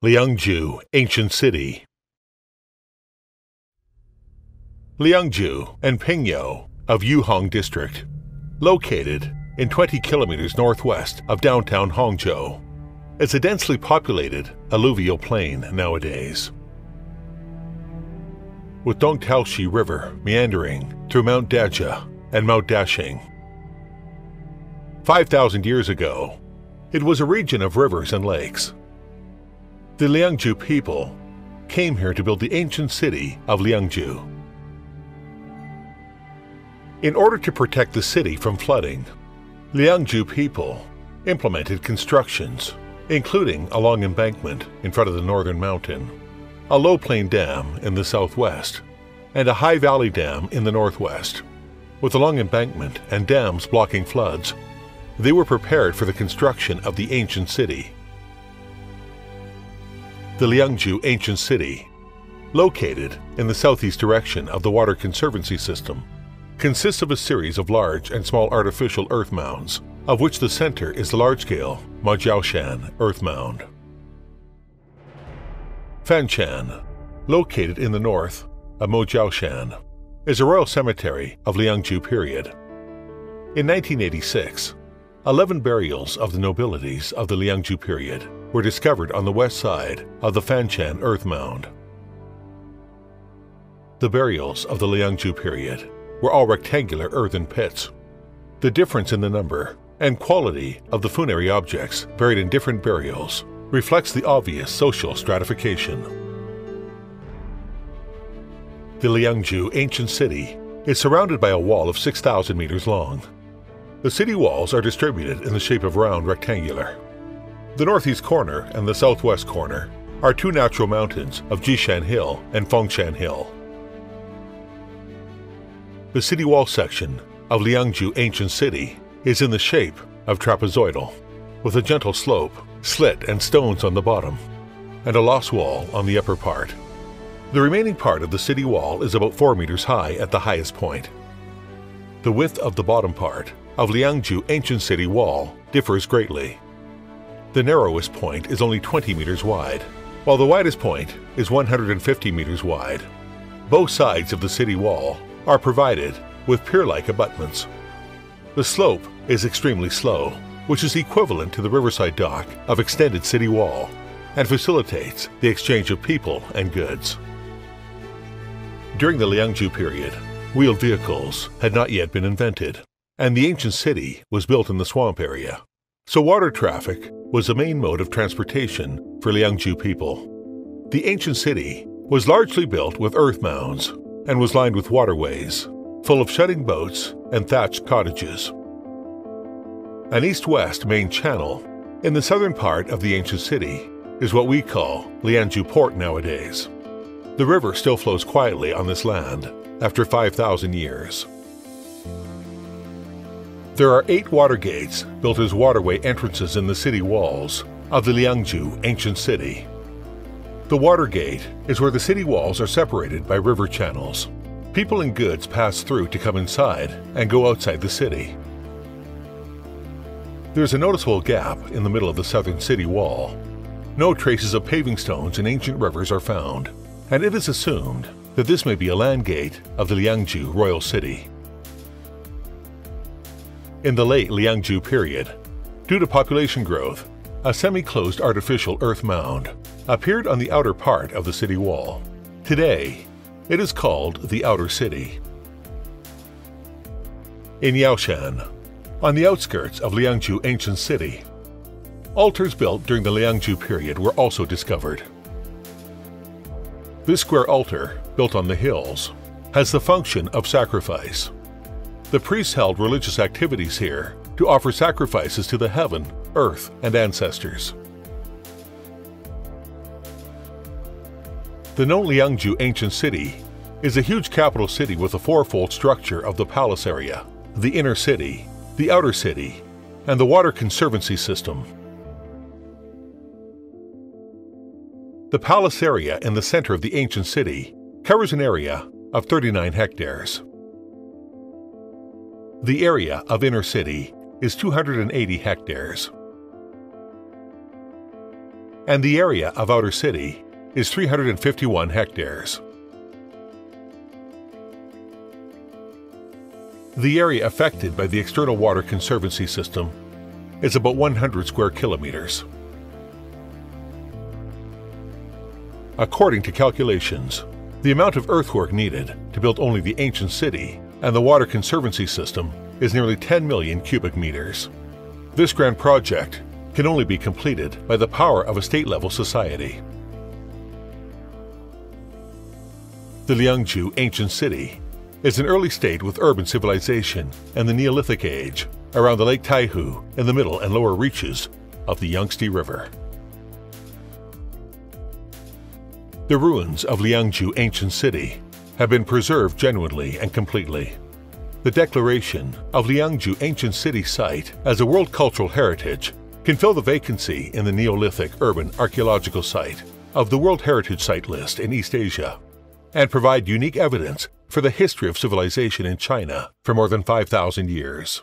LIANGZHU Ancient City. LIANGZHU and Pingyou of Yuhong District, located in 20 kilometers northwest of downtown Hangzhou. It's a densely populated alluvial plain nowadays, with Dongtaoshi River meandering through Mount Dajia and Mount Dashing. 5,000 years ago, it was a region of rivers and lakes. The LIANGZHU people came here to build the ancient city of LIANGZHU. In order to protect the city from flooding, LIANGZHU people implemented constructions, including a long embankment in front of the northern mountain, a low plain dam in the southwest, and a high valley dam in the northwest. With a long embankment and dams blocking floods, they were prepared for the construction of the ancient city. The LIANGZHU Ancient City, located in the southeast direction of the Water Conservancy System, consists of a series of large and small artificial earth mounds, of which the center is the large-scale Majiaoshan earth mound. Fanshan, located in the north of Majiaoshan, is a royal cemetery of LIANGZHU period. In 1986, 11 burials of the nobilities of the LIANGZHU period were discovered on the west side of the Fanshan earth mound. The burials of the LIANGZHU period were all rectangular earthen pits. The difference in the number and quality of the funerary objects buried in different burials reflects the obvious social stratification. The LIANGZHU Ancient City is surrounded by a wall of 6,000 meters long. The city walls are distributed in the shape of round rectangular. The northeast corner and the southwest corner are two natural mountains of Jishan Hill and Fengshan Hill. The city wall section of LIANGZHU Ancient City is in the shape of trapezoidal, with a gentle slope, slit and stones on the bottom, and a lost wall on the upper part. The remaining part of the city wall is about 4 meters high at the highest point. The width of the bottom part of LIANGZHU Ancient City wall differs greatly. The narrowest point is only 20 meters wide, while the widest point is 150 meters wide. Both sides of the city wall are provided with pier-like abutments. The slope is extremely slow, which is equivalent to the riverside dock of extended city wall, and facilitates the exchange of people and goods. During the LIANGZHU period, wheeled vehicles had not yet been invented, and the ancient city was built in the swamp area, so water traffic was the main mode of transportation for LIANGZHU people. The ancient city was largely built with earth mounds and was lined with waterways, full of shutting boats and thatched cottages. An east-west main channel in the southern part of the ancient city is what we call LIANGZHU Port nowadays. The river still flows quietly on this land after 5,000 years. There are 8 water gates built as waterway entrances in the city walls of the LIANGZHU Ancient City. The water gate is where the city walls are separated by river channels. People and goods pass through to come inside and go outside the city. There's a noticeable gap in the middle of the southern city wall. No traces of paving stones in ancient rivers are found, and it is assumed that this may be a land gate of the LIANGZHU royal city. In the late LIANGZHU period, due to population growth, a semi-closed artificial earth mound appeared on the outer part of the city wall. Today, it is called the Outer City. In Yaoshan, on the outskirts of LIANGZHU Ancient City, altars built during the LIANGZHU period were also discovered. This square altar, built on the hills, has the function of sacrifice. The priests held religious activities here to offer sacrifices to the heaven, earth, and ancestors. The known LIANGZHU Ancient City is a huge capital city with a fourfold structure of the palace area, the inner city, the outer city, and the water conservancy system. The palace area in the center of the ancient city covers an area of 39 hectares. The area of inner city is 280 hectares. and the area of Outer City is 351 hectares. The area affected by the external water conservancy system is about 100 square kilometers. According to calculations, the amount of earthwork needed to build only the ancient city and the water conservancy system is nearly 10 million cubic meters. This grand project can only be completed by the power of a state-level society. The LIANGZHU Ancient City is an early state with urban civilization in the Neolithic age around the Lake Taihu in the middle and lower reaches of the Yangtze River. The ruins of LIANGZHU Ancient City have been preserved genuinely and completely. The declaration of LIANGZHU Ancient City site as a World Cultural Heritage can fill the vacancy in the Neolithic Urban Archaeological Site of the World Heritage Site list in East Asia and provide unique evidence for the history of civilization in China for more than 5,000 years.